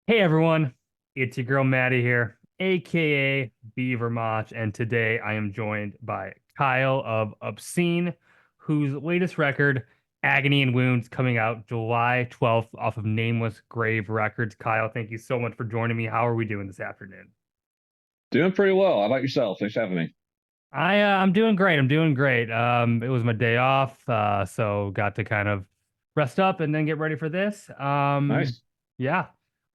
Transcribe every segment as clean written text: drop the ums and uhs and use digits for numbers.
Hey everyone, it's your girl Maddie here, aka Beaver Mach, and today I am joined by Kyle of Obscene, whose latest record, Agony and Wounds, coming out July 12th off of Nameless Grave Records. Kyle, thank you so much for joining me. How are we doing this afternoon? Doing pretty well. How about yourself? Thanks for having me. I'm doing great. I'm doing great. It was my day off, so got to kind of rest up and then get ready for this. Nice. Yeah.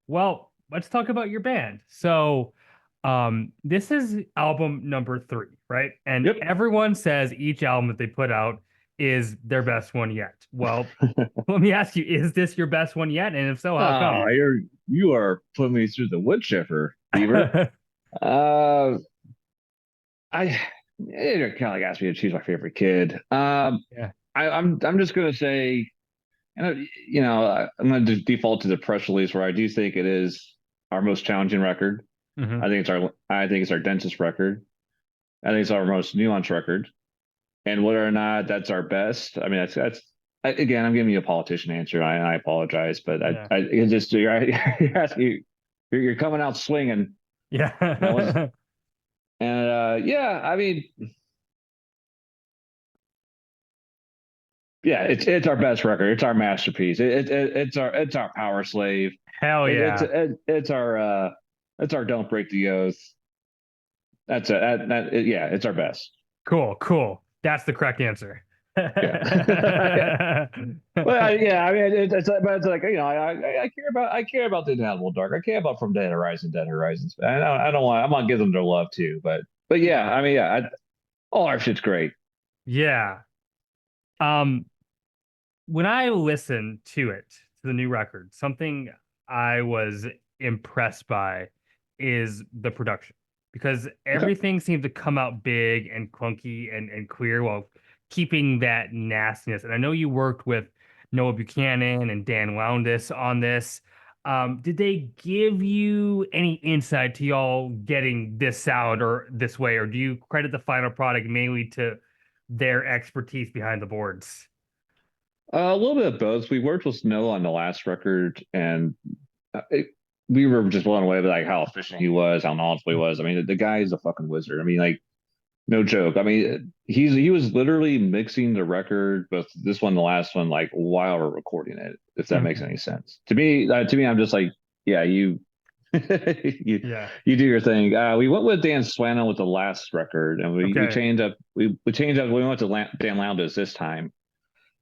Well, let's talk about your band. So, this is album number three, right? And Yep. everyone says each album that they put out is their best one yet. Well, let me ask you, is this your best one yet? And if so, how Ah, come? you are putting me through the wood chipper, Beaver. Uh, I it kind of like asked me to choose my favorite kid. Yeah. I'm just gonna say, I'm gonna default to the press release where I do think it is our most challenging record. Hmm. I think it's our densest record. I think it's our most nuanced record. And whether or not that's our best, I mean, again, I'm giving you a politician answer. I apologize, but Yeah. it's just you're asking, you're coming out swinging. That was, Yeah. and yeah, I mean, yeah, it's our best record. It's our masterpiece. It's our power slave. Hell yeah. It's our don't break the oath. Yeah, it's our best. Cool, cool. That's the correct answer. Yeah. Well, yeah, I mean, but it's like I care about the Inevitable Dark. I care about From Dead Horizon, Dead Horizons. I don't want. I'm gonna give them their love too, but yeah, Yeah. I mean, yeah, all our shit's great. Yeah. Um, when I listened to it, to the new record, something I was impressed by is the production because Okay. everything seemed to come out big and clunky and clear while keeping that nastiness. And I know you worked with Noah Buchanan and Dan Lowndes on this. Did they give you any insight to y'all getting this sound or this way, or do you credit the final product mainly to their expertise behind the boards? A little bit of both. We worked with Snow on the last record, and we were just blown away by like how efficient he was, how knowledgeable he was. I mean, the guy is a fucking wizard. I mean, like no joke. I mean, he was literally mixing the record, both this one, the last one, like while we're recording it. If that makes Mhm. any sense to me, I'm just like, yeah, you, you, Yeah. you do your thing. We went with Dan Swano with the last record, and we Okay. changed up. We changed up. We went to Dan Lowndes this time,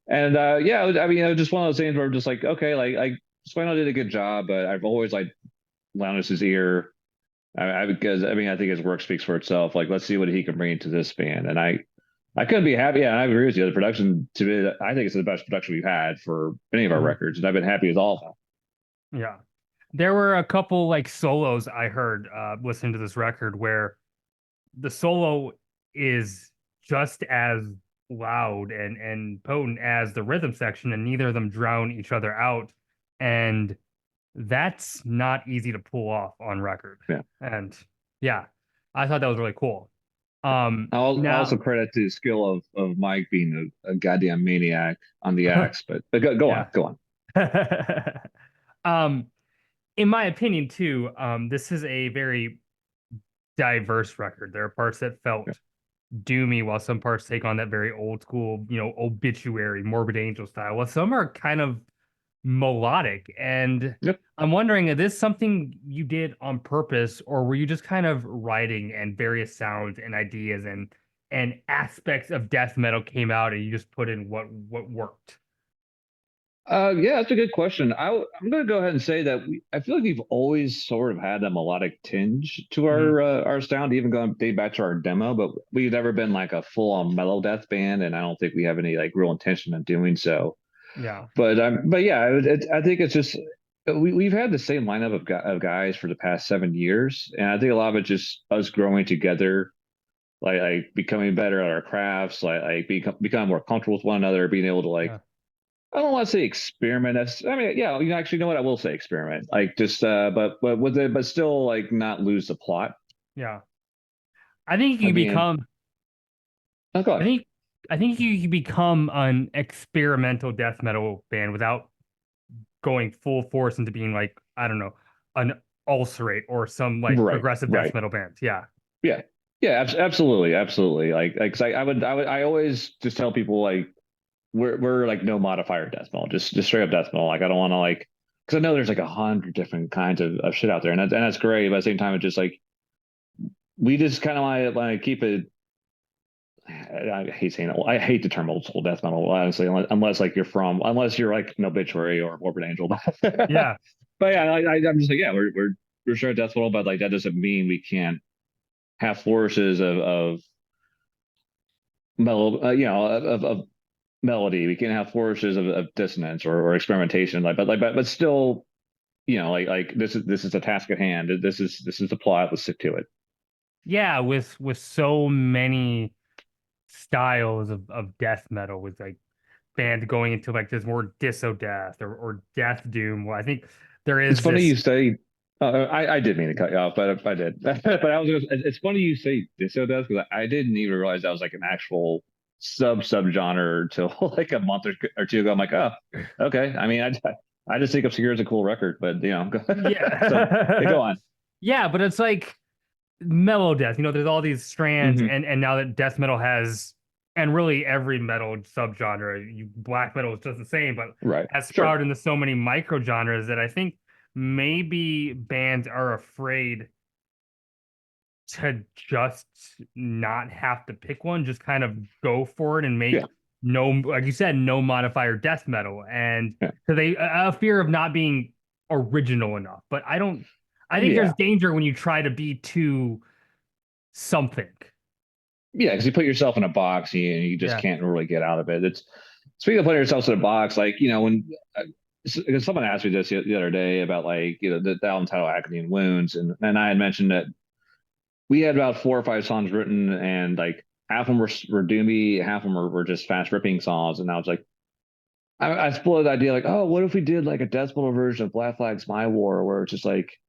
and yeah, I mean, it was just one of those things where we're just like, okay, like Swano did a good job, but I've always like Lowndes' ear. Because I mean, I think his work speaks for itself. Like, let's see what he can bring to this band, and I couldn't be happy. Yeah, and I agree with you. The production, to me, I think it's the best production we've had for any of our Mhm. records, and I've been happy with all of them. Yeah. There were a couple like solos I heard listening to this record where the solo is just as loud and potent as the rhythm section, and neither of them drown each other out. And that's not easy to pull off on record. Yeah. And yeah, I thought that was really cool. I'll Now, also credit the skill of Mike being a goddamn maniac on the axe, but go on, yeah. go on. um, in my opinion, too, this is a very diverse record. There are parts that Yeah. felt doomy, while some parts take on that very old school, obituary, Morbid Angel style. While some are kind of melodic. And Yep. I'm wondering, is this something you did on purpose, or were you just kind of writing and various sounds and ideas and aspects of death metal came out and you just put in what worked? Yeah, that's a good question. I'm going to go ahead and say that I feel like we've always sort of had a melodic tinge to Hmm. our sound, even going date back to our demo. But we've never been like a full on metal death band, and I don't think we have any like real intention of doing so. Yeah. But yeah, I think it's just we've had the same lineup of guys for the past 7 years, and I think a lot of it just us growing together, like becoming better at our crafts, becoming more comfortable with one another, being able to like Yeah. I don't want to say experiment. I mean, yeah, actually, you know what? I will say experiment. Like just, but with it, but still, like not lose the plot. Yeah. I think you Like can being, become oh I god, think I think you can become an experimental death metal band without going full force into being like, I don't know, an ulcerate or some like Right, progressive death right. metal band. Yeah. Yeah. Yeah, absolutely, absolutely. Like 'cause I always just tell people like we're like no modifier death metal, just straight up death metal. Like I don't want to like because I know there's like 100 different kinds of shit out there, and that's great. But at the same time, it's just like we just kind of want to keep it. I hate saying it. I hate the term old school death metal, honestly, unless like unless you're like an Obituary or Morbid Angel. Yeah. But yeah, I'm just like, yeah, we're sure death metal, but like that doesn't mean we can't have flourishes of mellow, of melody. We can have flourishes of dissonance or experimentation, but still, this is the task at hand. This is the plot. Let's stick to it. Yeah, with so many styles of death metal, with like bands going into like this more disso death or death doom. Well, I think there It's is funny this. you say. I did mean to cut you off, but if I did. But it's funny you say disco death because I didn't even realize that was like an actual subgenre till like a month or two ago. I'm like, oh, okay. I mean, I just think Obscure is a cool record, but so yeah, Yeah. go on. Yeah, but it's like mellow death. There's all these strands, Hmm. and now that death metal has, and really every metal subgenre, black metal is just the same, but Right. has Sure. sprouted into so many micro genres that I think maybe bands are afraid to just not have to pick one, just kind of go for it and Yeah. make no, like you said, no modifier death metal, and Yeah. so they a fear of not being original enough. But I don't. I think there's Yeah. danger when you try to be too something. Yeah. Because you put yourself in a box, you just Yeah. can't really get out of it. It's speaking of putting yourself in a box, like when because someone asked me this the other day about like the album title Agony Wounds, and I had mentioned that we had about 4 or 5 songs written, and like half of them were doomy, half of them were just fast ripping songs, and I was like, I explored the idea like, oh, what if we did like a death metal version of Black Flag's My War, where it's just like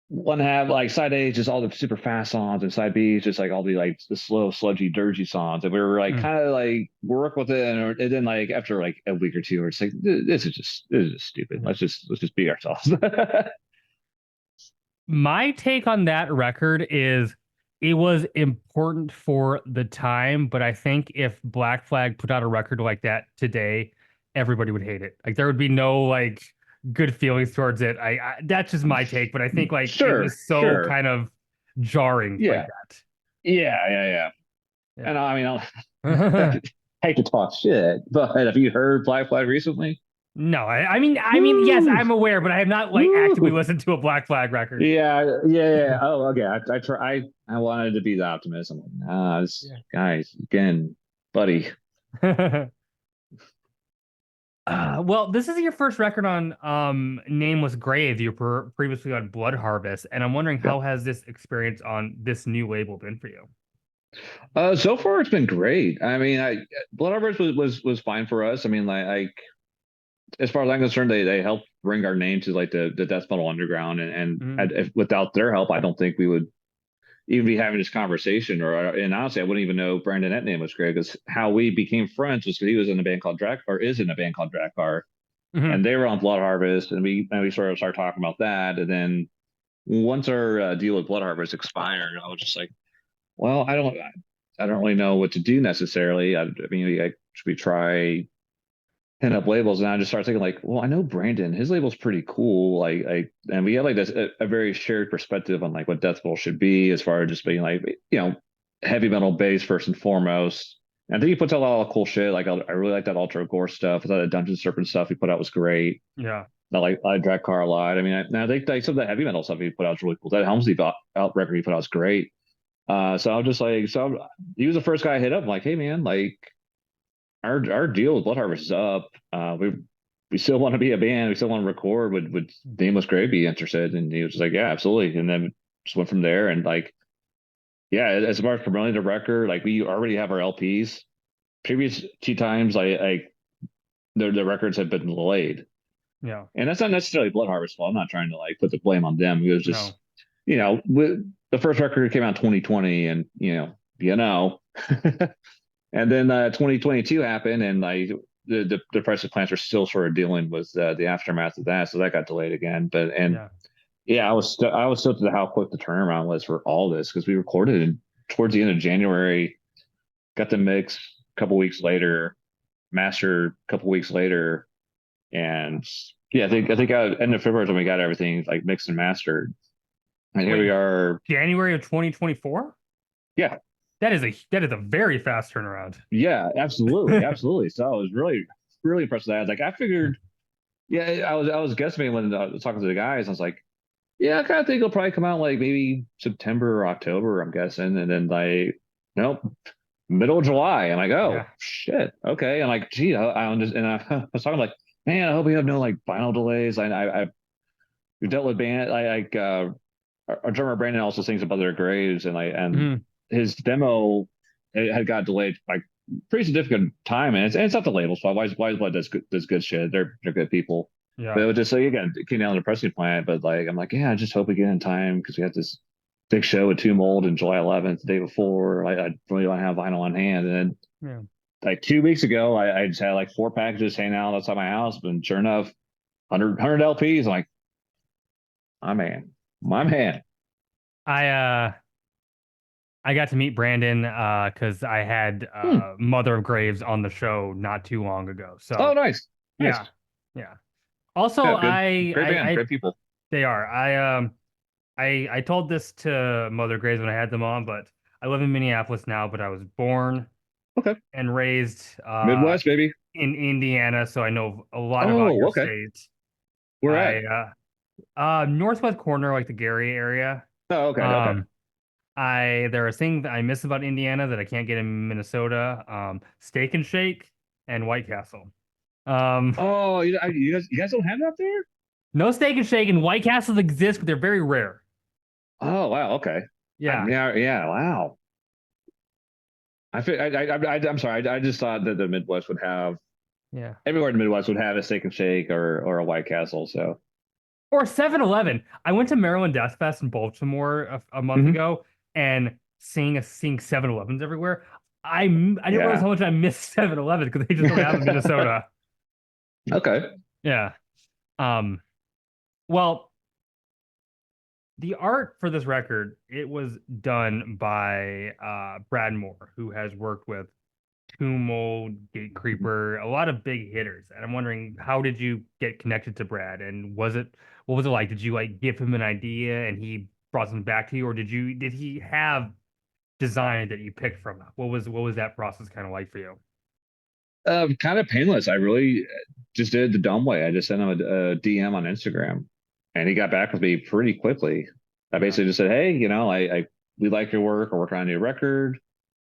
one half like side A is just all the super fast songs, and side B is just like all the slow, sludgy, dirgy songs, and we were like Mm. kind of like work with it, and then like after like a week or two, it's like this is just stupid. Let's just be ourselves. My take on that record is it was important for the time, but I think if Black Flag put out a record like that today, everybody would hate it. Like there would be no like good feelings towards it. I that's just my take, but I think like it Sure, was so sure, kind of jarring like yeah, yeah. And I mean, that. I hate to talk shit, but have you heard Black Flag recently? No, I mean, yes, Woo, I'm aware, but I have not like actively woo. listened to a Black Flag record. Yeah. Oh, okay. I try. I wanted to be the optimist. I'm like, nah, this Yeah. guys again, buddy. Well, this is your first record on Nameless Graves. You were previously on Blood Harvest, and I'm wondering Yeah. how has this experience on this new label been for you? So far it's been great. I mean, I Blood Harvest was fine for us. I mean, like as far as I'm concerned, they helped bring our name to like the death metal underground, and Mhm. if, without their help, I don't think we would even be having this conversation. And honestly, I wouldn't even know Brandon that name was great because how we became friends was because he was in a band called Drac or is in a band called Drakkar, Mhm. and they were on Blood Harvest, and we sort of started talking about that, and then once our deal with Blood Harvest expired, I was just like, well, I don't really know what to do necessarily. I mean, should we try pin up labels? And I just started thinking like, well, I know Brandon, his label's pretty cool. And we had like this a very shared perspective on like what death metal should be as far as just being like, heavy metal base first and foremost. And I think he puts out a lot of cool shit. Like I really like that Ultra Gore stuff. I thought the Dungeon Serpent stuff he put out was great. Yeah. I drag car a lot. I mean, I think like some of the heavy metal stuff he put out is really cool. That Helmsley out record he put out is great. So I'm just like, he was the first guy I hit up. I'm like, hey man, like our deal with Blood Harvest is up. We still want to be a band. We still want to record. Would Nameless Grave be interested? And he was just like, yeah, absolutely. And then just went from there. And like, yeah, as far as promoting the record, like we already have our LPs. Previous 2 times, the records have been delayed, Yeah. and that's not necessarily Blood Harvest fault. I'm not trying to like put the blame on them. It was just, No. the first record came out in 2020, and and then 2022 happened, and like the press plants are still sort of dealing with the aftermath of that, so that got delayed again. But and Yeah. Yeah, I was stoked at how quick the turnaround was for all this because we recorded it towards the end of January, got the mix a couple weeks later, master a couple weeks later, and yeah, I think end of February is when we got everything like mixed and mastered, and here we Wait, are. January of 2024? Yeah, That is a very fast turnaround. yeah, absolutely, absolutely. So I was really impressed with that. Like I figured, yeah, I was guessing when I was talking to the guys, I was like, yeah, I kind of think it'll probably come out like maybe September or October, I'm guessing, and then like, nope, middle of July. I'm like, oh Yeah. shit, okay. I'm like, gee, I just and I was talking like, man, I hope we have no like final delays. I we dealt with band like our drummer Brandon also sings about their graves and Mhm. his demo had got delayed like pretty significant time and it's not the label's fault. Wise Blood does good shit. They're good people. But Yeah. it was just like again, it came down to the pressing plant. But like I'm like, yeah, I just hope we get in time because we have this big show with Tomb Mold in July 11th, the day before. I really want to have vinyl on hand. And then Yeah. like 2 weeks ago, I just had like 4 packages hanging out outside my house, and sure enough, 100 LPs. I'm like, my man, my man. I I got to meet Brandon because I had Hmm. Mother of Graves on the show not too long ago. Oh, So nice, yeah, nice. yeah. Also, Yeah, good, great band, I great people. they are. I told this to Mother of Graves when I had them on, but I live in Minneapolis now, but I was born Okay, and raised Midwest, baby. in Indiana, so I know a lot about Oh, your okay. state. We're I at. northwest corner, like the Gary area. Oh, okay, okay. Um, I there are things that I miss about Indiana that I can't get in Minnesota. Steak and Shake and White Castle. Um, Oh, you guys don't have that there? no Steak and Shake and White Castles exist, but they're very rare. Oh, wow. Okay. Yeah, Yeah, yeah. Wow. I'm sorry. I just thought that the Midwest would have yeah. everywhere in the Midwest would have a Steak and Shake or a White Castle. So. Or 7-Eleven. I went to Maryland Death Fest in Baltimore a month Mhm. ago and seeing 7-Elevens everywhere. I didn't realize Yeah. how much I missed 7-Eleven because they just don't have in Minnesota. Okay. Yeah. Um, well, the art for this record, it was done by Brad Moore, who has worked with Tomb Mold, Gate Creeper, a lot of big hitters. And I'm wondering, how did you get connected to Brad? And what was it like? Did you like give him an idea and he brought something back to you, or did he have design that you picked from? What was that process kind of like for you? Kind of painless. I really just did it the dumb way. I just sent him a DM on Instagram, and he got back with me pretty quickly. I Yeah, basically just said, "Hey, I we like your work. We're working on a new record.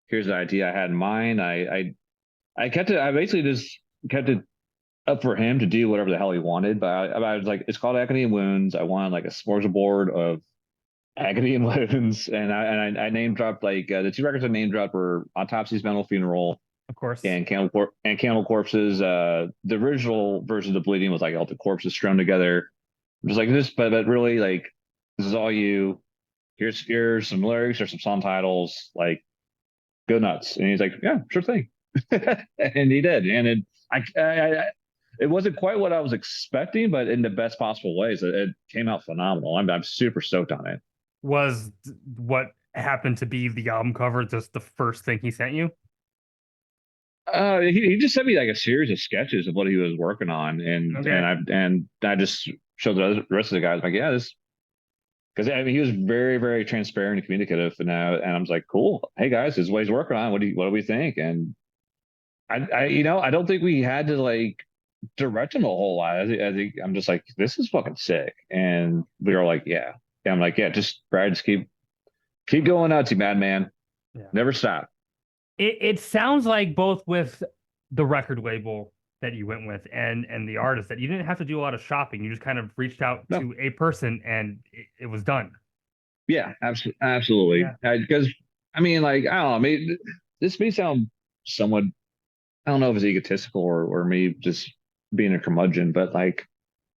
Here's the idea I had in mind. I kept it. I basically just kept it up for him to do whatever the hell he wanted. But I was like, it's called Agony Wounds. I wanted like a smorgasbord of Agony and Wounds, and I name dropped like the two records I name dropped were Autopsy's Mental Funeral of course. and Cannibal Corpses. The original version of Bleeding was like all the corpses strewn together. Just like this, but really like this is all you. Here's some lyrics or some song titles. Like go nuts. And he's like, yeah, sure thing. And he did. And it wasn't quite what I was expecting, but in the best possible ways. It came out phenomenal. I'm super stoked on it. Was what happened to be the album cover just the first thing he sent you? He just sent me like a series of sketches of what he was working on, Okay. and I just showed the rest of the guys like, yeah, this because I mean he was very transparent and communicative, and I was like, cool, hey guys, this is what he's working on. What do we think? And I don't think we had to like direct him a whole lot. I'm just like, this is fucking sick, and we were like, yeah, yeah. I'm like, yeah, just Brad, just keep going nuts, you madman, Yeah. never stop. It sounds like both with the record label that you went with and the artist that you didn't have to do a lot of shopping. You just kind of reached out No, to a person and it was done. yeah, absolutely, Yeah. because I mean, like, I don't know, I mean, this may sound somewhat, I don't know if it's egotistical or me just being a curmudgeon, but like,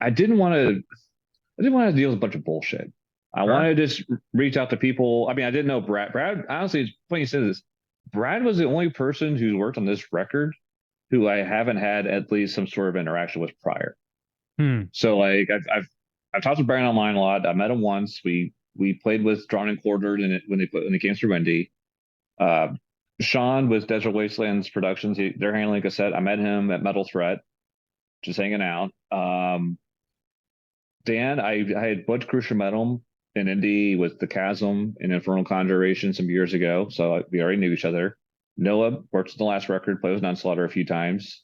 I didn't want to, I didn't want to deal with a bunch of bullshit. I Sure. wanted to just reach out to people. I mean, I didn't know Brad. Brad, honestly, it's funny you said this. Brad was the only person who's worked on this record who I haven't had at least some sort of interaction with prior. Hmm. So like, I've talked to Brian online a lot. I met him once. We played with Drawn and Quartered and when they came through Wendy. Uh, Sean with Desert Wastelands Productions. They're handling a set. I met him at Metal Threat, just hanging out. Dan, I had Butch Crucial Metal in Indy with The Chasm and Infernal Conjuration some years ago, so we already knew each other. Noah worked on the last record, played with Nunslaughter a few times.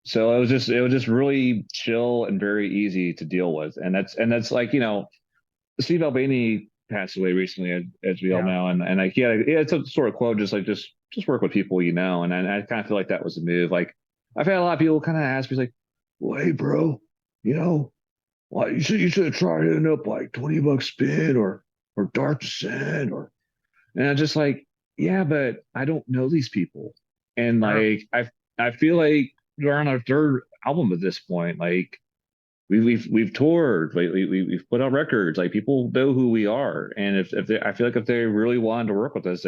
So it was just really chill and very easy to deal with. And that's like, Steve Albini passed away recently, as we all Yeah. know, and like yeah, it's a sort of quote, just like just work with people you know, and I kind of feel like that was a move. Like I've had a lot of people kind of ask me like, well, hey, bro, you know, well, you should have tried hitting up like $20 spin or Dark Descent and I'm just like, yeah, but I don't know these people, and Sure. like I feel like we're on our third album at this point, like. We've toured, we've put out records. Like people know who we are, and if they, I feel like if they really wanted to work with us,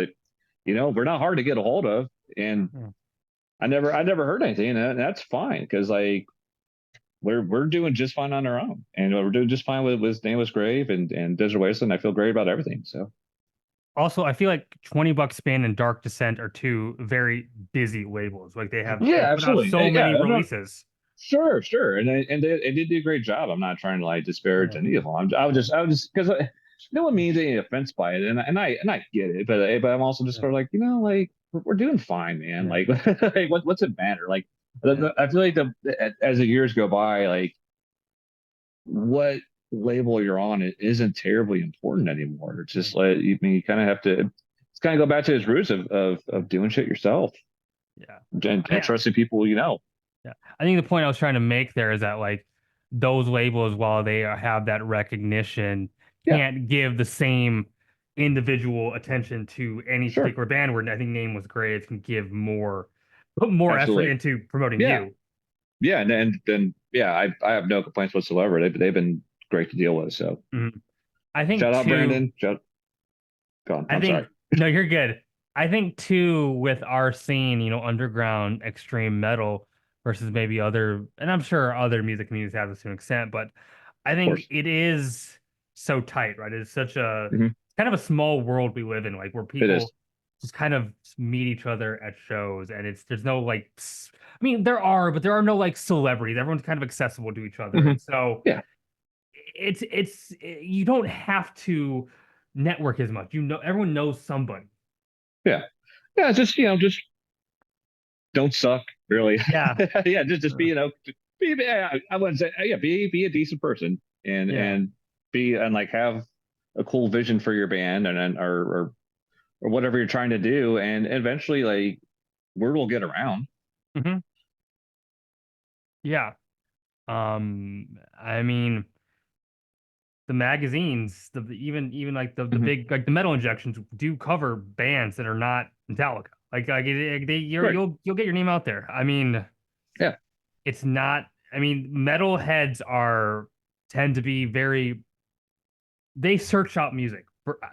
we're not hard to get a hold of. And Yeah. I never heard anything, and that's fine because like we're doing just fine on our own, and we're doing just fine with Nameless Grave and Desert Wasteland. I feel great about everything. So Also, I feel like $20 Span and Dark Descent are two very busy labels. Like they yeah, put out absolutely, so many yeah, no, releases. sure, sure, and they did a great job. I'm not trying to like disparage Yeah. any of them. I was just because no one means any offense by it, and I get it, but I'm also just Yeah. sort of like like we're doing fine, man. Yeah. Like, like what's it matter? Like Yeah. I feel like as the years go by, like what label you're on it isn't terribly important anymore. It's Yeah. just like you kind of have to. It's kind of go back to his roots of doing shit yourself Yeah. and Yeah. trusting people you know. Yeah. I think the point I was trying to make there is that like those labels, while they have that recognition, Yeah, can't give the same individual attention to any sure, particular band where I think Name Was Graves can give more, put more effort absolutely. into promoting Yeah, you. yeah, and then yeah, I have no complaints whatsoever. They've been great to deal with. So Mhm. I think shout out too, Brandon. Shout go on. I I'm sorry. think, no, you're good. I think too, with our scene, underground extreme metal versus maybe other, and I'm sure other music communities have this to an extent, but I Of think course. it is so tight, right? It's such a Hmm. kind of a small world we live in, like where It is. people just kind of meet each other at shows, and there's no like, I mean, there are, but there are no like celebrities. Everyone's kind of accessible to each other, Hmm. and so Yeah, you don't have to network as much. Everyone knows somebody. yeah, yeah. Just just don't suck, really. Yeah. Yeah, just be Uh, be. Yeah, I wouldn't say yeah. Be a decent person yeah. and like have a cool vision for your band or whatever you're trying to do, and eventually like word will get around. Hmm. Yeah. I mean, the magazines, even like the Hmm. big like the metal injections do cover bands that are not Metallica. Right. You'll get your name out there. I mean, Yeah. it's not. I mean, metal heads are tend to be very. They search out music.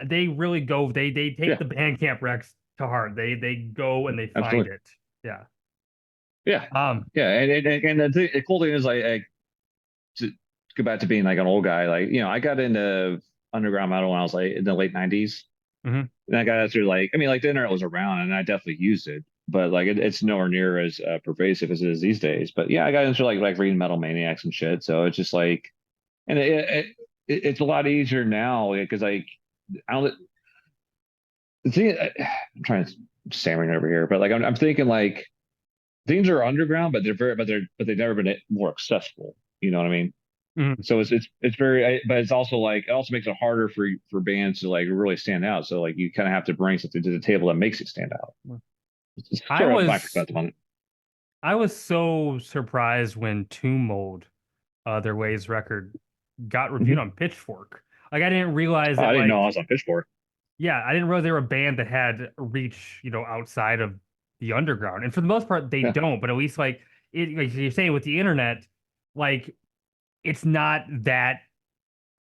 They really go. They take Yeah. the Bandcamp Recs to heart. They go and they find Absolutely. it. Yeah. Yeah. Um. Yeah. And the cool thing is like to go back to being like an old guy, like, I got into underground metal when I was like in the late 90s. Mhm. And I got through like, I mean, like the internet was around and I definitely used it, but like it's nowhere near as pervasive as it is these days. But yeah, I got into like reading Metal Maniacs and shit. So it's just like, and it's a lot easier now because like, I don't, the thing, I'm trying to stammering over here, but like, I'm thinking like things are underground, but they've never been more accessible. You know what I mean? Mhm. So it's very, but it's also like it also makes it harder for bands to like really stand out. So like you kind of have to bring something to the table that makes it stand out. It's I sort of my was perspective on it. I was so surprised when Tomb Mold, their Ways record, got reviewed Hmm. on Pitchfork. Like I didn't realize Oh, I that. didn't know Like, I was on Pitchfork. yeah, I didn't realize they were a band that had reach, outside of the underground. And for the most part, they Yeah, don't. But at least like you're saying with the internet, like it's not that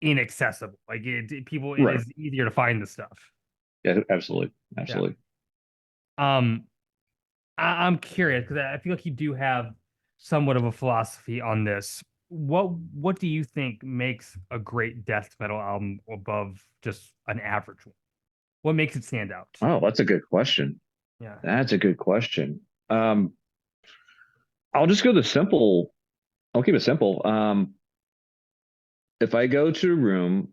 inaccessible. Like it right. is easier to find the stuff. Yeah, absolutely, Yeah. absolutely. Um, I'm curious because I feel like you do have somewhat of a philosophy on this. what do you think makes a great death metal album above just an average one? What makes it stand out? Oh, that's a good question. Yeah. That's a good question. Um, I'll just go the simple. I'll keep it simple. If I go to a room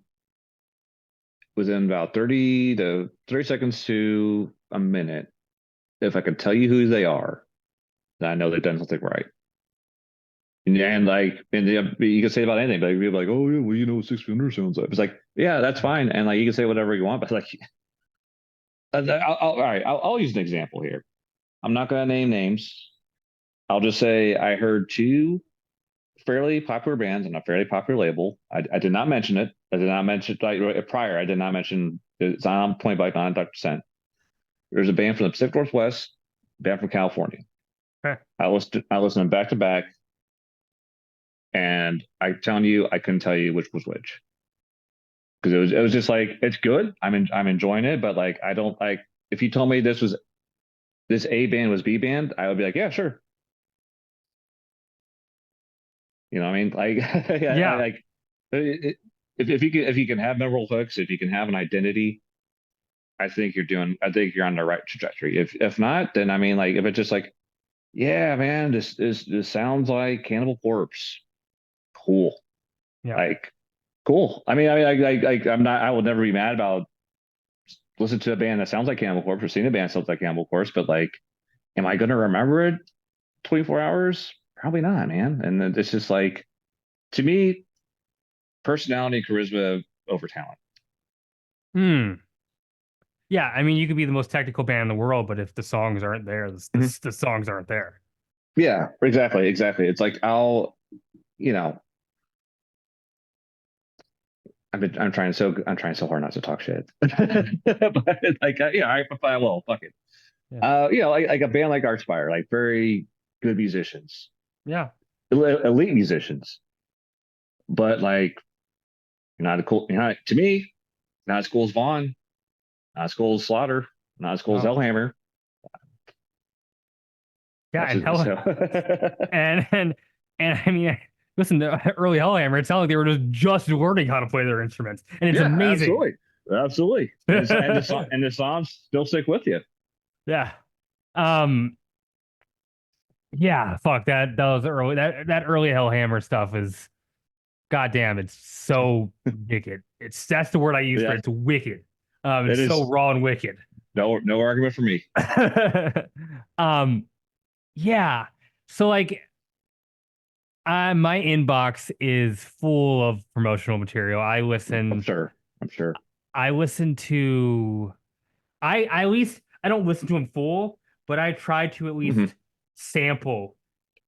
within about 30 to 30 seconds to a minute, if I can tell you who they are, then I know they've done something right. And like, and you can say about anything, but people are like, oh yeah, well, Six Finger sounds like. It's like, yeah, that's fine, and like you can say whatever you want, but like, all right, I'll use an example here. I'm not going to name names. I'll just say I heard two fairly popular bands on a fairly popular label. I did not mention it. I did not mention like prior. I did not mention it's on point blank, not 100%. There's a band from the Pacific Northwest, a band from California. Okay. I listened to them back to back, and I'm telling you, I couldn't tell you which was which because it was just like it's good. I'm enjoying it, but like I don't like if you told me this A band was B band, I would be like, yeah, sure. You know what I mean? Like, yeah, Yeah. like if you can have memorable hooks, if you can have an identity, I think you're on the right trajectory. If not, then I mean, like, if it's just like, yeah, man, this sounds like Cannibal Corpse, cool, Yeah. like, cool. I'm not, I will never be mad about listen to a band that sounds like Cannibal Corpse or seeing a band that sounds like Cannibal Corpse, but like, am I gonna remember it 24 hours? Probably not, man. And then it's just like, to me, personality, charisma over talent. Hmm. Yeah, I mean, you could be the most technical band in the world, but if the songs aren't there, Mhm. the songs aren't there. Yeah, exactly, exactly. It's like you know, I'm trying so hard not to talk shit. But like, yeah, all right, fine, well, fuck it. Yeah. Like a band like Archspire, like very good musicians, Yeah. elite musicians, but like not a cool. To me, not as cool as Vaughn, not as cool as Slaughter, not as cool as No. Hellhammer. Yeah, That's and just, hell so. and I mean, listen, the early Hellhammer, it sounded like they were just learning how to play their instruments, and it's Yeah, amazing. absolutely, absolutely, and the songs still stick with you. Yeah. Um, yeah, fuck that was early that early Hellhammer stuff is goddamn, it's so wicked. It's that's the word I use for Yeah, it. It's wicked. it It's so is raw and wicked. no argument for me. um, yeah. So like my inbox is full of promotional material. I'm sure. I'm sure. I listen to I at least I don't listen to them full, but I try to at Hmm. least sample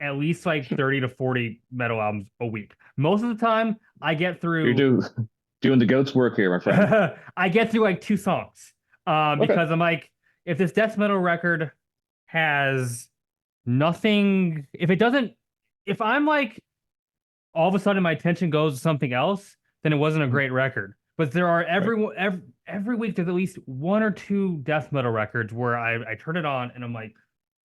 at least like 30 to 40 metal albums a week. Most of the time I get You're through doing the goat's work here, my friend. I get through like two songs. Okay. Because I'm like, if this death metal record has nothing, if it doesn't, if I'm like all of a sudden my attention goes to something else, then it wasn't a great record. But there are Right. every week there's at least one or two death metal records where I turn it on and I'm like,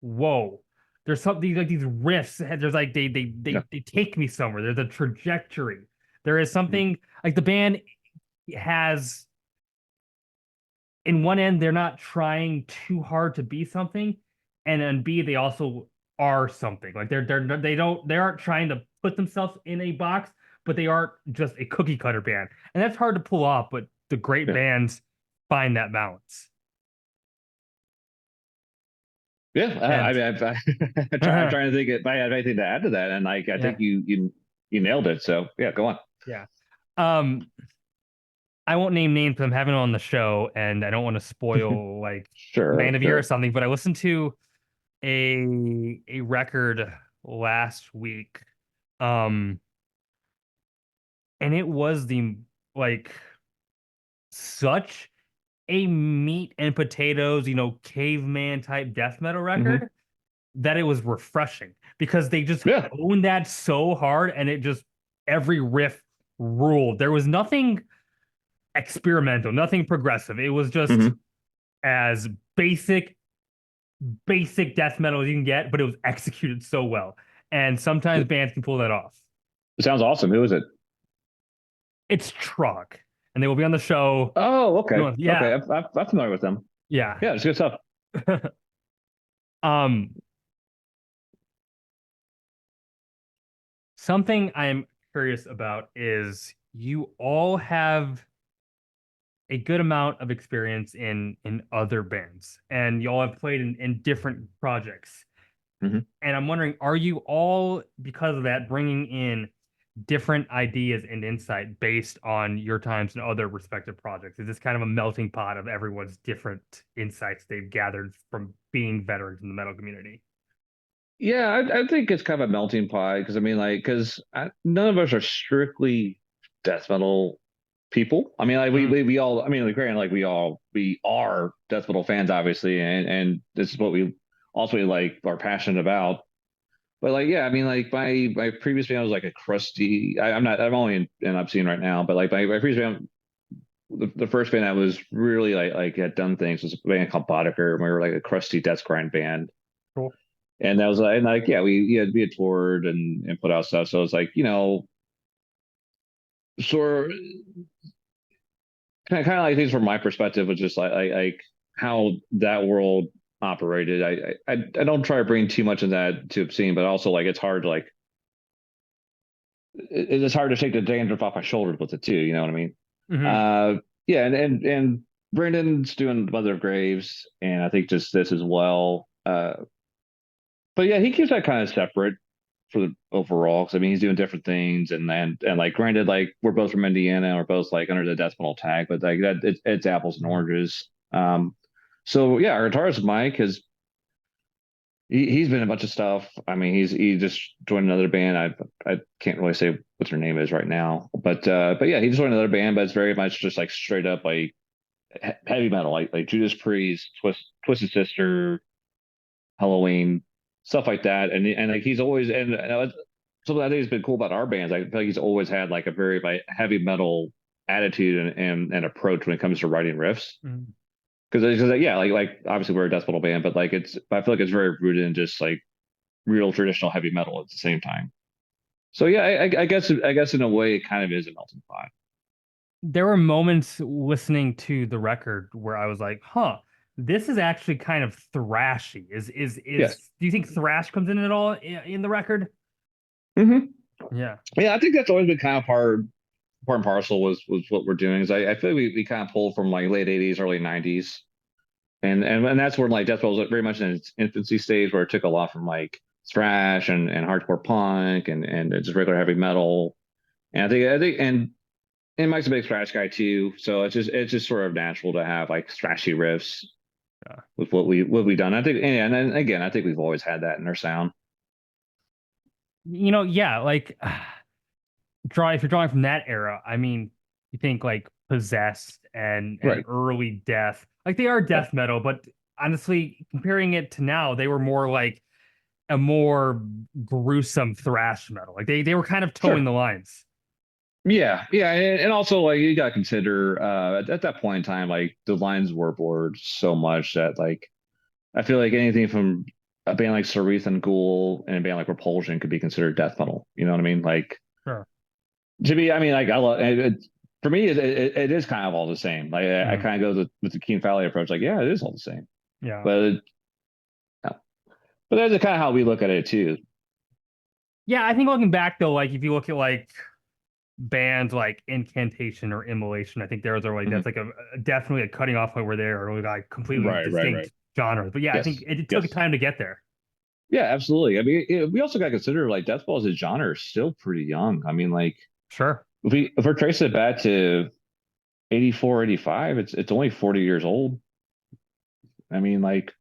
whoa. There's something like these riffs. There's like Yeah. they take me somewhere. There's a trajectory. There is Mhm. something like the band has in one end they're not trying too hard to be something, and then B they also are something. Like they aren't trying to put themselves in a box, but they aren't just a cookie cutter band, and that's hard to pull off. But the great Yeah. bands find that balance. Yeah. And I'm trying to think if I have anything to add to that, and like I yeah, think you nailed it. So yeah, go on. yeah. Um, I won't name names because I'm having it on the show, and I don't want to spoil like Sure. band of year or Sure. something. But I listened to a record last week. Um, and it was the like such a meat and potatoes, caveman type death metal Hmm. record that it was refreshing because they just Yeah. owned that so hard and it just every riff ruled. There was nothing experimental, nothing progressive. It was just Hmm. as basic death metal as you can get, but it was executed so well. And sometimes bands can pull that off. It sounds awesome. Who is it? It's Truck, and they will be on the show. Oh, okay. No, Okay. yeah, I'm familiar with them. yeah. Yeah, it's good stuff. um, Something I'm curious about is you all have a good amount of experience in other bands, and you all have played in different projects. Hmm. And I'm wondering, are you all, because of that, bringing in different ideas and insight based on your times and other respective projects? Is this kind of a melting pot of everyone's different insights they've gathered from being veterans in the metal community? Yeah, I think it's kind of a melting pot because I mean, like, because none of us are strictly death metal people. I mean, like Mm, we all. I mean, like, granted, like we are death metal fans, obviously, and this is what we also like are passionate about. But like, yeah, I mean, like my previous band was like a crusty. I'm not. I'm only in Obscene right now, but like my previous band, the first band that was really like had done things was a band called Boddicker. We were like a crusty death grind band, cool. and that was and like yeah, we had toured and put out stuff. So it's like sort of kind of like things from my perspective was just like how that world operated. I don't try to bring too much of that to Obscene, but also like it's hard to like it's hard to take the dandruff off my shoulders with it too. You know what I mean? Hmm. Uh, yeah, and Brandon's doing Mother of Graves, and I think just this as well. But yeah, he keeps that kind of separate for the overall. Because I mean, he's doing different things, and like, granted, like we're both from Indiana, we're both like under the death metal tag, but like that, it's apples and oranges. So yeah, our guitarist Mike has he's been in a bunch of stuff. I mean, he just joined another band. I can't really say what their name is right now, but yeah, he just joined another band, but it's very much just like straight up like heavy metal, like Judas Priest, Twisted Sister, Halloween, stuff like that. And like he's always something I think has been cool about our bands. I feel like he's always had like a very like heavy metal attitude and approach when it comes to writing riffs. Hmm. Because yeah, like obviously we're a death metal band, but like I feel like it's very rooted in just like real traditional heavy metal at the same time. So yeah, I guess in a way it kind of is a melting pot. There were moments listening to the record where I was like, huh, this is actually kind of thrashy. Yes. Do you think thrash comes in at all in the record? Hmm. Yeah. Yeah, I think that's always been kind of part and parcel was what we're doing. Is I feel like we kind of pulled from like late '80s, early '90s, and that's where like death metal was very much in its infancy stage, where it took a lot from like thrash and hardcore punk and just regular heavy metal. And I think and Mike's a big thrash guy too, so it's just sort of natural to have like thrashy riffs Yeah. with what we done. I think, and then again, I think we've always had that in our sound. Yeah, like if you're drawing from that era, I mean, you think like Possessed and Right. early Death, like they are Yep. death metal, but honestly, comparing it to now, they were more like a more gruesome thrash metal. Like they were kind of towing Sure. the lines. Yeah, yeah, and also like you got to consider at that point in time, like the lines were blurred so much that like I feel like anything from a band like Cerith and Ghoul and a band like Repulsion could be considered death metal. You know what I mean? Like Sure. to me, I mean, like I love for me, it is kind of all the same. Like I Mhm. kind of go with the Keen Valley approach. Like yeah, it is all the same, Yeah. but but that's kind of how we look at it too. Yeah, I think looking back though, like if you look at like bands like Incantation or Immolation, I think those are like Mhm. that's like definitely a cutting off point where they are like completely Right, right, right. distinct genres. But yeah, I think Yes, it took yes, time to get there. yeah, absolutely. I mean, we also got to consider like death metal as a genre is still pretty young. I mean, like Sure. if we're tracing it back to 84, 85, it's only 40 years old. I mean, like,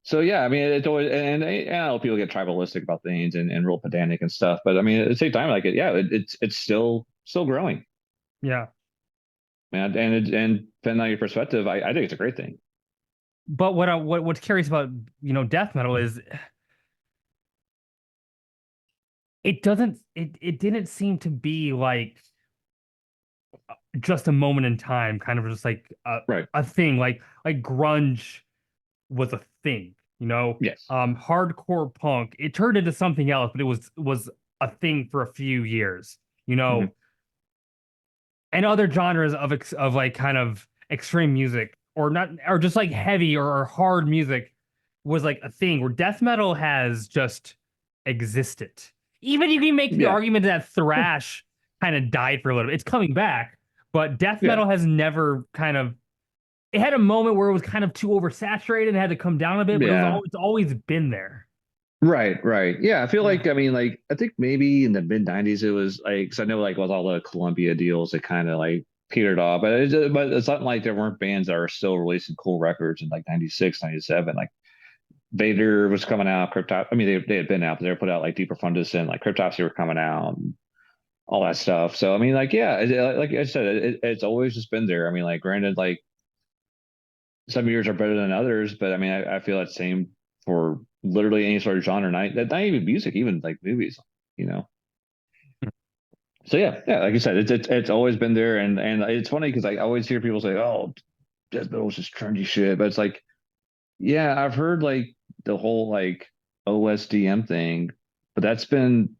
so yeah, I mean, it's always, and I know people get tribalistic about things and real pedantic and stuff, but I mean, at the same time, like, yeah, it's still growing, Yeah. man. And depending on your perspective, I think it's a great thing. But what's curious about, death metal is it didn't seem to be like just a moment in time, kind of just like Right. a thing. Like grunge was a thing. Yes. Hardcore punk, it turned into something else, but it was a thing for a few years, Mhm. and other genres of like kind of extreme music or not, or just like heavy or hard music was like a thing where death metal has just existed. Even you can make the Yeah. argument that thrash kind of died for a little bit. It's coming back, but death Yeah. metal has never kind of, it had a moment where it was kind of too oversaturated and had to come down a bit, but Yeah. it's always been there. Right, right. Yeah, I feel Yeah. like I mean, like I think maybe in the mid '90s it was like because I know like with all the Columbia deals it kind of like petered off, but it's not like there weren't bands that are still releasing cool records in like '96, '97. Like Vader was coming out, Cryptop. I mean, they had been out, but they were put out like Deeper Fundus and like Cryptopsy were coming out, and all that stuff. So I mean, like yeah, like I said, it's always just been there. I mean, like granted, like some years are better than others, but I mean, I feel that same for literally any sort of genre, not even music, even like movies, you know. So yeah, yeah, like you said, it's always been there, and it's funny because I always hear people say, "Oh, death metal's just trendy shit," but it's like, yeah, I've heard like the whole like OSDM thing, but that's been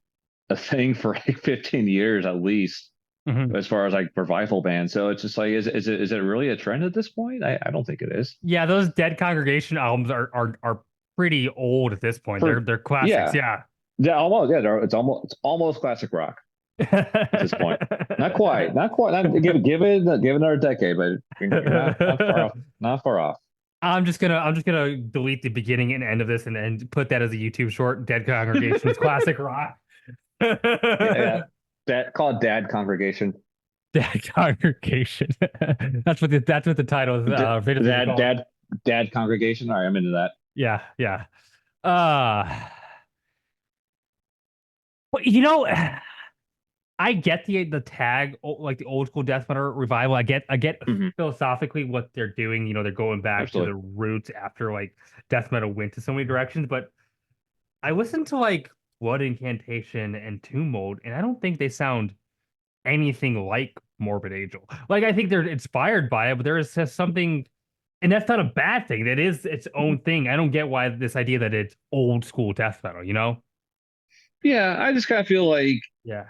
a thing for like 15 years at least, Mhm. as far as like revival bands. So it's just like, is it really a trend at this point? I don't think it is. Yeah, those Dead Congregation albums are pretty old at this point. For They're classics. yeah, Yeah. yeah, almost. Yeah, it's almost classic rock at this point. Not quite, not quite. Give it another decade, but you're not far off. Not far off. I'm just gonna delete the beginning and end of this and put that as a YouTube short. Dead Congregation's classic rock. Yeah, yeah. That called Dad Congregation. Dead Congregation. That's what the title is rated to be Dad, called. Dad Congregation. All right, I'm into that. Yeah, yeah. Uh but I get the tag like the old school death metal revival. I get Hmm. philosophically what they're doing. They're going back to the Absolutely. roots after like death metal went to so many directions. But I listened to like Blood Incantation and Tomb Mold, and I don't think they sound anything like Morbid Angel. Like I think they're inspired by it, but there is just something, and that's not a bad thing. That is its own thing. I don't get why this idea that it's old school death metal. Yeah, I just kind of feel like Yeah.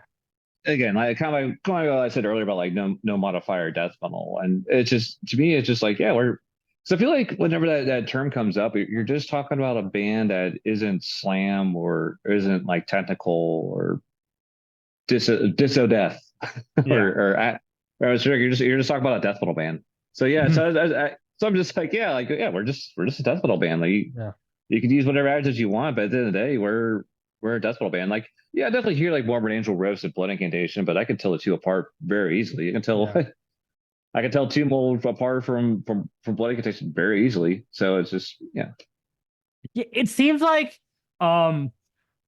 again, like kind of what I said earlier about like no modifier death funnel, and it's just to me, it's just like yeah, we're. So I feel like whenever that term comes up, you're just talking about a band that isn't slam or isn't like technical or diso death or Yeah. or so you're just talking about a death metal band. So yeah, so I'm just like yeah, we're just a death metal band. Like Yeah. you can use whatever adjectives you want, but at the end of the day, we're a death metal band. Like, yeah, I definitely hear like Morbid Angel Roast and Blood Incantation, but I can tell the two apart very easily. You can tell Yeah. I can tell two mold apart from Blood Incantation very easily. So it's just yeah. Yeah, it seems like um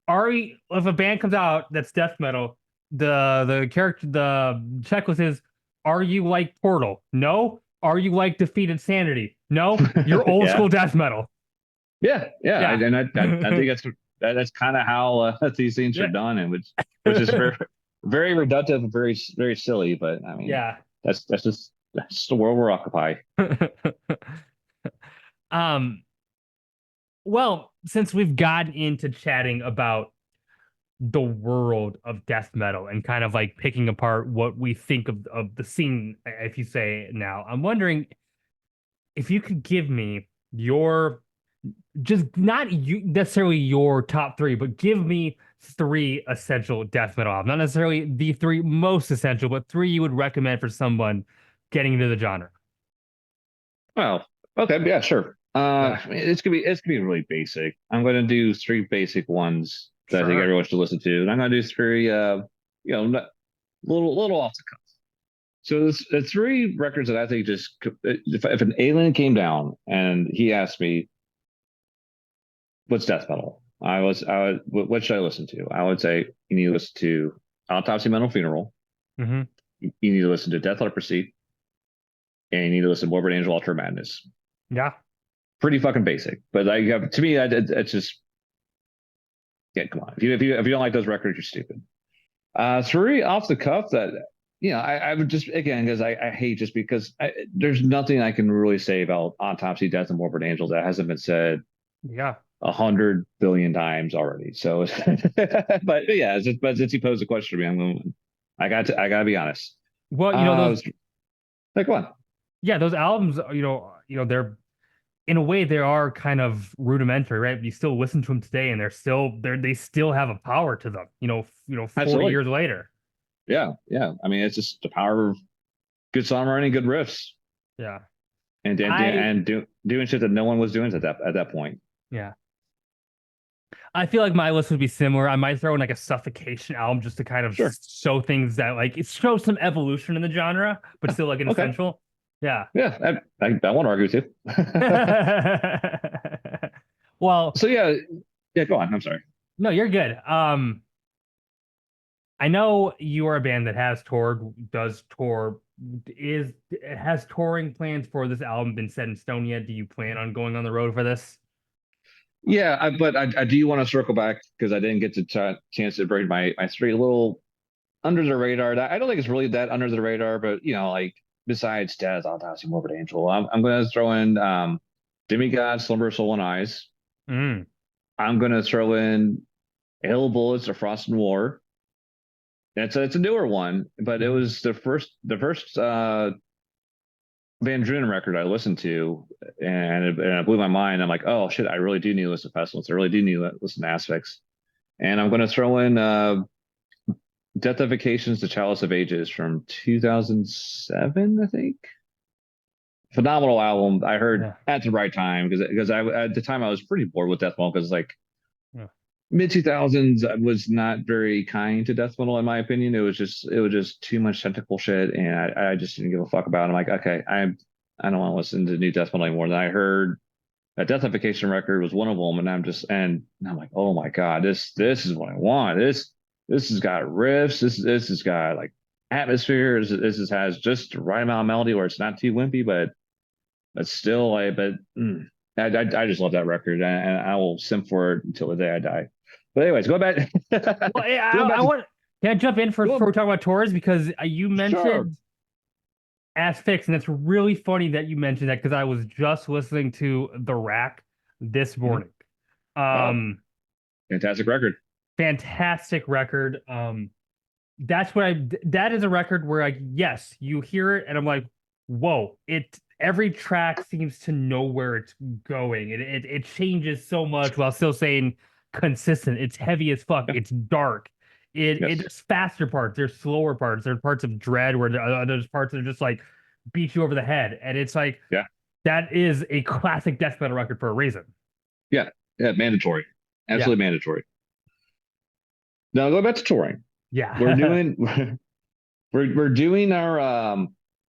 Ari, if a band comes out that's death metal, the checklist is: Are you like Portal? No. Are you like Defeated Sanity? No. You're old Yeah. school death metal. Yeah, yeah. Yeah. And I think that's kind of how these things are Yeah. done, and which is very very reductive and very silly. But I mean, Yeah. that's just the world we're occupy. Um, well, since we've gotten into chatting about the world of death metal and kind of like picking apart what we think of the scene, if you say it now, I'm wondering if you could give me your, just not you necessarily your top three, but give me three essential death metal albums. Not necessarily the three most essential, but three you would recommend for someone getting into the genre. Well, okay, yeah, sure. Yeah, I mean, it's gonna be really basic. I'm gonna do three basic ones that I think sure. everyone should listen to, and I'm gonna do three, little off the cuff. So the three records that I think just if an alien came down and he asked me what's death metal, what should I listen to? I would say you need to listen to Autopsy Mental Funeral. Hmm. You need to listen to Death Leprosy, and you need to listen to Morbid Angel Ultra Madness. Yeah. Pretty fucking basic, but like to me, it's just yeah. Come on, if you don't like those records, you're stupid. Three off the cuff that I would just again because I hate just because there's nothing I can really say about Autopsy, Death, and Morbid Angel that hasn't been said Yeah. 100 billion times already. So, but yeah, but since you posed the question to me, I gotta be honest. Well, I those was like, what? yeah, those albums, they're in a way they are kind of rudimentary, right? But you still listen to them today, and they still have a power to them. 40 Absolutely. years later. Yeah, yeah. I mean, it's just the power of good songwriting, good riffs, Yeah. I and doing shit that no one was doing at that point. yeah. I feel like my list would be similar. I might throw in like a suffocation album just to kind of Sure. show things that like it shows some evolution in the genre, but still like an Okay. essential. Yeah. Yeah, I won't argue with you. Well, So yeah, yeah. Go on. I'm sorry. no, you're good. I know you are a band that has toured, does tour, is has touring plans for this album been set in stone yet? Do you plan on going on the road for this? Yeah, but I do want to circle back because I didn't get to chance to bring my three little under the radar. I don't think it's really that under the radar, but like besides Death, Autopsy, Morbid Angel, I'm going to throw in Demigod, Slumber, Soul, and Eyes. Mm, I'm going to throw in Hail Bullets or Frost and War. It's a newer one, but it mhm. was the first Van Drunen record I listened to, and it blew my mind. I'm like, oh shit, I really do need to listen to festivals. I really do need to listen to Aspects, and I'm going to throw in Death of Vacations to Chalice of Ages from 2007, I think. Phenomenal album. I heard Yeah. at the right time because I at the time I was pretty bored with death metal because like Yeah. mid 2000s was not very kind to death metal in my opinion. It was just too much technical shit, and I just didn't give a fuck about it. I'm like, okay, I don't want to listen to new death metal anymore. And I heard that Deathification record was one of them, and I'm like, oh my god, this is what I want. This has got riffs. This has got like atmosphere. Has just the right amount of melody where it's not too wimpy, but still like I just love that record, and I will simp for it until the day I die. But anyways, go back. Well, yeah, Going I back to want. Can I jump in for going, we talk about tours because you sure. mentioned Asphyx, and it's really funny that you mentioned that because I was just listening to The Rack this Mhm. morning. Oh, Um, fantastic record. Fantastic record. That's what that is a record where like yes, you hear it and I'm like, whoa, every track seems to know where it's going. It changes so much while still saying consistent. It's heavy as fuck. Yeah. It's dark. Yes. There's faster parts, there's slower parts, there's parts of dread where there's parts that are just like beat you over the head. And it's like Yeah. that is a classic death metal record for a reason. Yeah. Yeah. Mandatory. Yeah. Absolutely mandatory. Now go back to touring. We're Yeah. doing we're doing our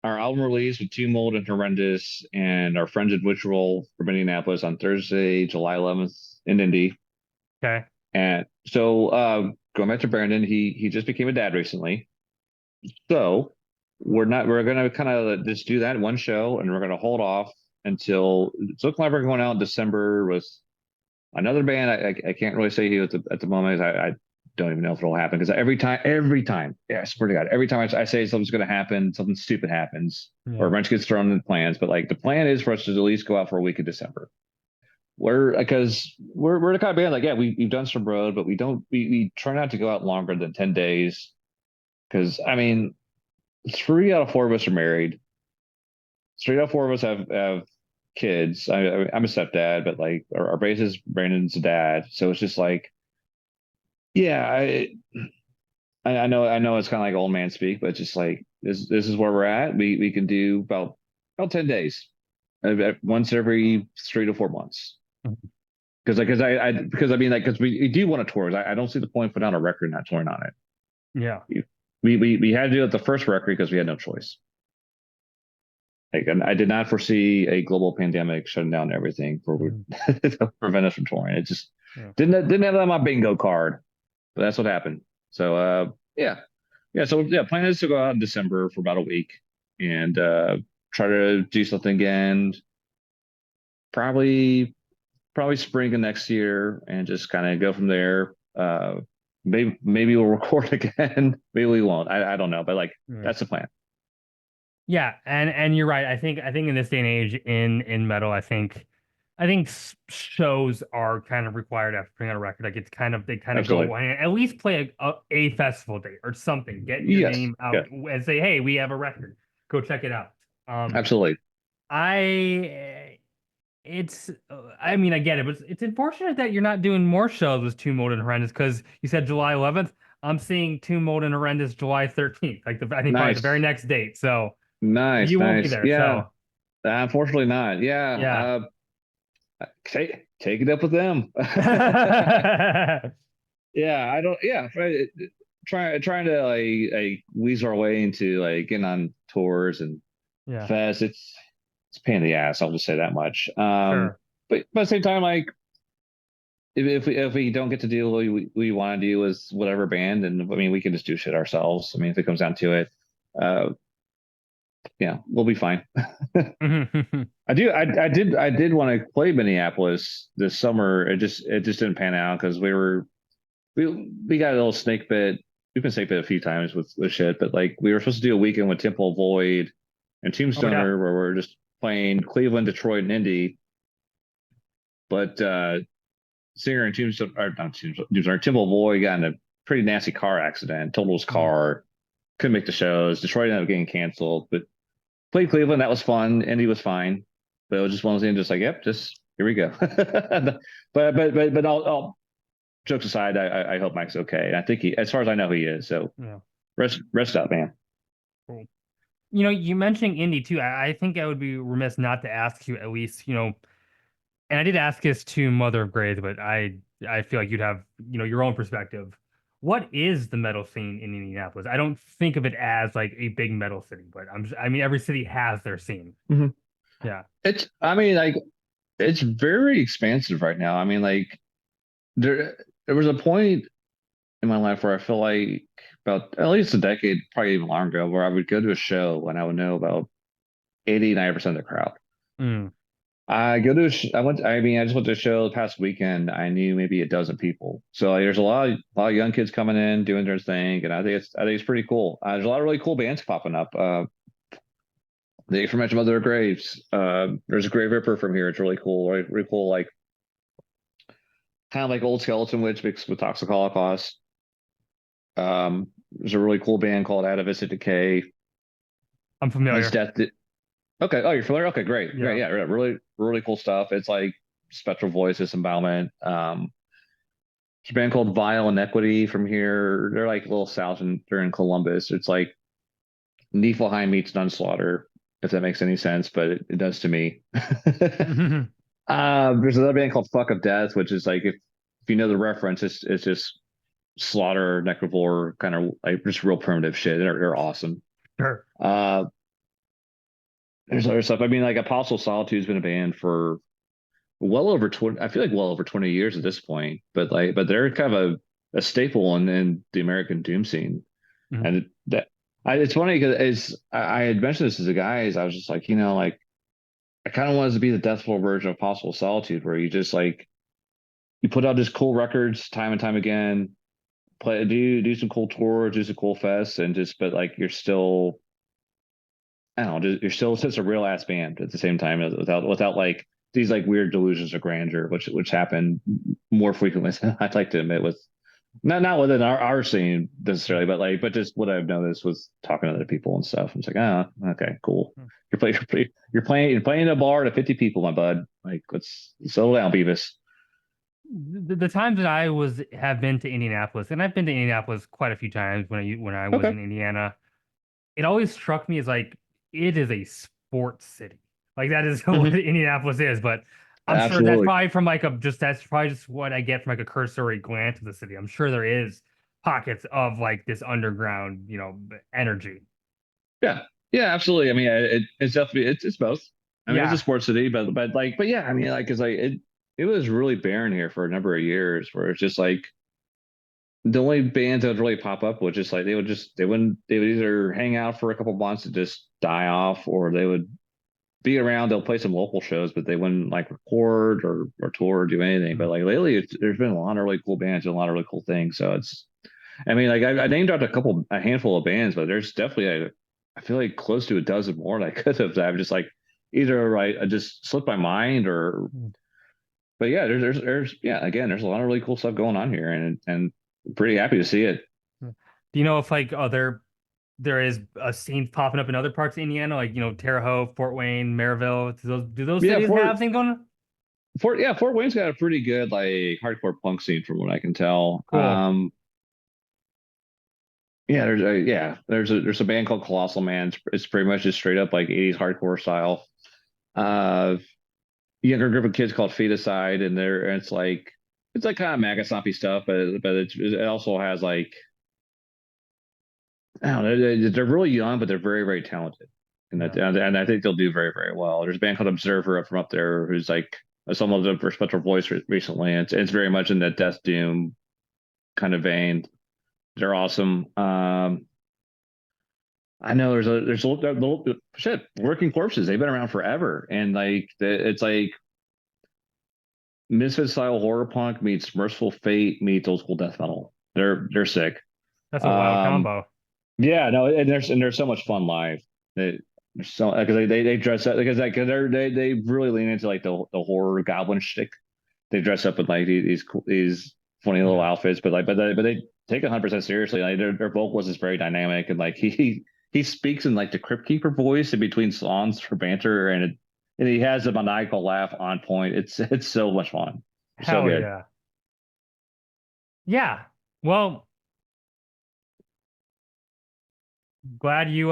album release with Two Mold and Horrendous and our friends at Ritual from Indianapolis on Thursday, July 11th in Indy. Okay. And so going back to Brandon, he just became a dad recently. So we're gonna kind of just do that one show and we're gonna hold off until it's looking like we're going out in December with another band. I can't really say who at the moment. I don't even know if it'll happen because every time, yeah, I swear to God, every time I say something's going to happen, something stupid happens or a Yeah. wrench gets thrown in the plans. But like the plan is for us to at least go out for a week of December. We're the kind of band like, yeah, we've done some road, but we try not to go out longer than 10 days because I mean, 3 out of 4 of us are married. 3 out of 4 of us have kids. I'm a stepdad, but like our bassist Brandon's a dad, so it's just like, yeah, I know it's kind of like old man speak, but it's just like this is where we're at. We can do about 10 days, once every 3 to 4 months. Because I mean like because we do want to tour. I don't see the point putting out a record and not touring on it. Yeah. We had to do it the first record because we had no choice. Like, and I did not foresee a global pandemic shutting down everything Mhm. to prevent us from touring. It just Yeah. didn't have that on my bingo card, but that's what happened. So yeah, yeah. So yeah, plan is to go out in December for about a week and try to do something again. Probably spring of next year, and just kind of go from there. Maybe we'll record again. Maybe we won't. I don't know, but like Yeah. that's the plan. Yeah, and you're right. I think in this day and age in metal, I think I think shows are kind of required after putting out a record. Like it's kind of they kind of go Absolutely. at least play a festival date or something. Get your Yes. name Yeah. out and say, hey, we have a record. Go check it out. Absolutely. I it's I mean I get it, but it's unfortunate that you're not doing more shows with Two Mode and Horrendous because you said July 11th. I'm seeing Two Mode and Horrendous July 13th, like I think probably the very Nice. next date. So Nice. you won't be Nice. there. Yeah. So Unfortunately not. yeah. Yeah. Take it up with them. Yeah. I don't. Yeah. Trying to like weasel our way into like getting on tours and Yeah, fest. It's a pain in the ass. I'll just say that much. sure. But at the same time, like if we don't get to do what we want to do with whatever band, and I mean we can just do shit ourselves. I mean if it comes down to it, uh, yeah, we'll be fine. I did want to play Minneapolis this summer. It just didn't pan out because we got a little snake bit. We've been snake bit a few times with shit, but like we were supposed to do a weekend with Temple Void and Oh yeah. Tombstoner where we're just playing Cleveland, Detroit, and Indy. But singer and Tombstone, or not Tombstone, Temple Void got in a pretty nasty car accident, totaled his Mhm. car, couldn't make the shows. Detroit ended up getting canceled, but played Cleveland. That was fun. Indy was fine, but it was just one of those things. Just like, yep, just here we go. But all jokes aside, I hope Mike's okay. I think as far as I know, he is. So Yeah. rest up, man. Cool. You mentioning indie too. I think I would be remiss not to ask you at least, and I did ask this to Mother of Graves, but I feel like you'd have, your own perspective. What is the metal scene in Indianapolis? I don't think of it as like a big metal city, but I mean, every city has their scene. Mhm. Yeah. I mean, like, it's very expansive right now. I mean, like, there was a point in my life where I feel like about at least a decade, probably even longer ago, where I would go to a show and I would know about 80, 90% of the crowd. Mm. I go to a sh- I went I mean I just went to a show the past weekend. I knew maybe a dozen people. So like, there's a lot of young kids coming in doing their thing, and I think it's pretty cool. There's a lot of really cool bands popping up. The aforementioned Mother of Graves. There's a Grave Ripper from here. It's really cool. Really cool, like kind of like old Skeleton Witch mixed with Toxic Holocaust. There's a really cool band called Atavistic Decay. I'm That's familiar. Death. Okay. Oh, you're familiar? Okay, great. Great. Yeah. Yeah, really, really cool stuff. It's like Spectral Voice, Disembowelment. There's a band called Vile Inequity from here. They're like a little south and they're in Columbus. It's like Niflheim meets Nunslaughter, if that makes any sense, but it does to me. There's another band called Fuck of Death, which is like if you know the reference, it's just slaughter, necrovore, kind of like just real primitive shit. They're awesome. Sure. There's other stuff. I mean, like Apostle Solitude's been a band for well over 20. I feel like well over 20 years at this point. But they're kind of a staple in the American doom scene. Mhm. And it's funny because I had mentioned this to the guys. I was just like, like I kind of wanted to be the deathful version of Possible Solitude, where you just like you put out just cool records time and time again, do some cool tours, do some cool fests, and just but like you're still I don't know, you're still just a real ass band at the same time without like these like weird delusions of grandeur, which happen more frequently than I'd like to admit with not within our scene necessarily, but just what I've noticed with talking to other people and stuff. I'm just like, oh, okay, cool. You're playing in a bar to 50 people, my bud. Like, let's settle down, Beavis. The times that have been to Indianapolis, and I've been to Indianapolis quite a few times when I was Okay, in Indiana, it always struck me as like it is a sports city. Like that is what hmm Indianapolis is. But I'm sure that's absolutely. probably from like that's probably just what I get from like a cursory glance of the city. I'm sure there is pockets of like this underground, energy. Yeah, yeah, absolutely. I mean, it's definitely it's both. I mean, it's a Yeah. sports city, but yeah, I mean, like, cause like it was really barren here for a number of years, where it's just like the only bands that would really pop up was just like they would either hang out for a couple months and just die off, or they would be around. They'll play some local shows, but they wouldn't like record or tour or do anything. But Mhm. like lately, there's been a lot of really cool bands and a lot of really cool things. So I mean, like I named out a handful of bands, but there's definitely I feel like close to a dozen more that I could have. That I've just like either I just slipped my mind or but yeah, there's yeah, again, there's a lot of really cool stuff going on here, and pretty happy to see it. Do you know if like there is a scene popping up in other parts of Indiana, like Terre Haute, Fort Wayne, Maryville? Do those Yeah, cities have things going on? Fort Wayne's got a pretty good like hardcore punk scene from what I can tell. Cool. Yeah, there's a band called Colossal Man. It's pretty much just straight up like 80s hardcore style. Uh, Younger group of kids called Feticide, and it's like kind of Magasoppy stuff, but it also has like I don't know, they're really young, but they're very very talented, Yeah. and I think they'll do very very well. There's a band called Observer up from up there who's like someone of a special voice recently. And it's very much in that Death Doom kind of vein. They're awesome. I know shit, Working Corpses. They've been around forever, and it's like Misfit style horror punk meets Merciful Fate meets old school death metal. They're sick. That's a wild Um, combo. yeah, no, and they're so much fun live. They're so because they dress up because they really lean into like the horror goblin shtick. They dress up with like these funny little Yeah. outfits, but they take 100% seriously. Like their vocalist is very dynamic, and like he speaks in like the Crypt Keeper voice in between songs for banter, and he has a maniacal laugh on point. It's so much fun, so Hell good. yeah. Yeah. Well, glad you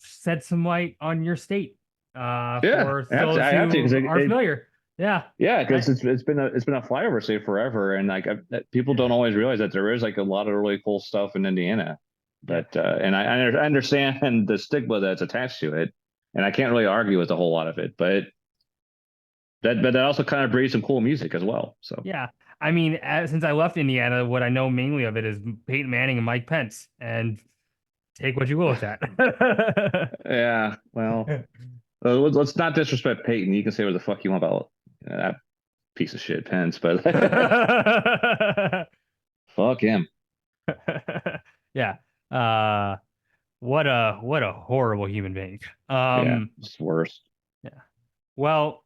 shed some light on your state Yeah, for those I have to because who aren't familiar. Yeah. yeah, because I it's been a flyover state forever, and like people don't yeah. always realize that there is like a lot of really cool stuff in Indiana. Yeah. But and I understand the stigma that's attached to it, and I can't really argue with a whole lot of it. But that also kind of breeds some cool music as well. So Yeah. I mean, since I left Indiana, what I know mainly of it is Peyton Manning and Mike Pence, and take what you will with that. yeah, well, let's not disrespect Peyton. You can say what the fuck you want about that piece of shit Pence, but fuck him. Yeah. What a horrible human being. Yeah, it's worse. Yeah. Well,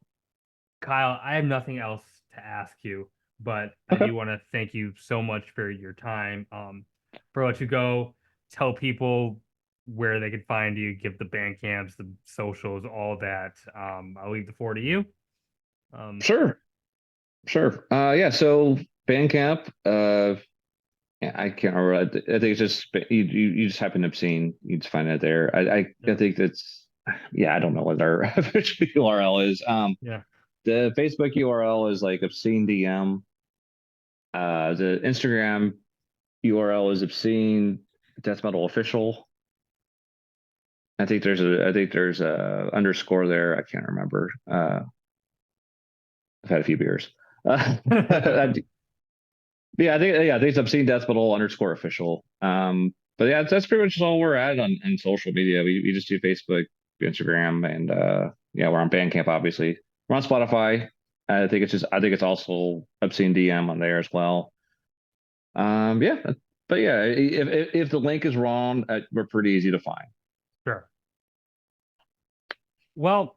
Kyle, I have nothing else to ask you, but I Okay. do want to thank you so much for your time. For let you go, tell people where they can find you, give the band camps, the socials, all that. I'll leave the floor to you. Um, Sure. Sure. Yeah. So Bandcamp. Yeah, I can't remember. I think it's just you just happen Obscene. You just find it there. I yeah, think that's yeah. I don't know what our official URL is. yeah, The Facebook URL is like Obscene DM. The Instagram URL is Obscene Death Metal Official. I think there's a underscore there. I can't remember. I've had a few beers. I think it's Obscene Death Metal underscore official. But yeah, that's pretty much all we're at on social media. We just do Facebook, Instagram, and yeah, we're on Bandcamp, obviously. We're on Spotify. I think it's also Obscene DM on there as well. Yeah, but yeah, if the link is wrong, we're pretty easy to find. sure. Well,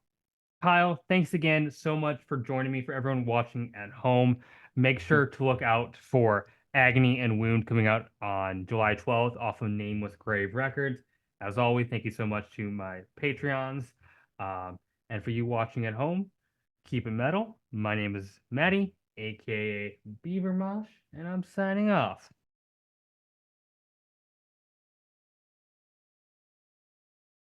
Kyle, thanks again so much for joining me. For everyone watching at home, make sure to look out for Agony and Wound coming out on July 12th off of Nameless Grave Records. As always, thank you so much to my Patreons. And for you watching at home, keep it metal. My name is Maddie, aka Beaver Mosh, and I'm signing off.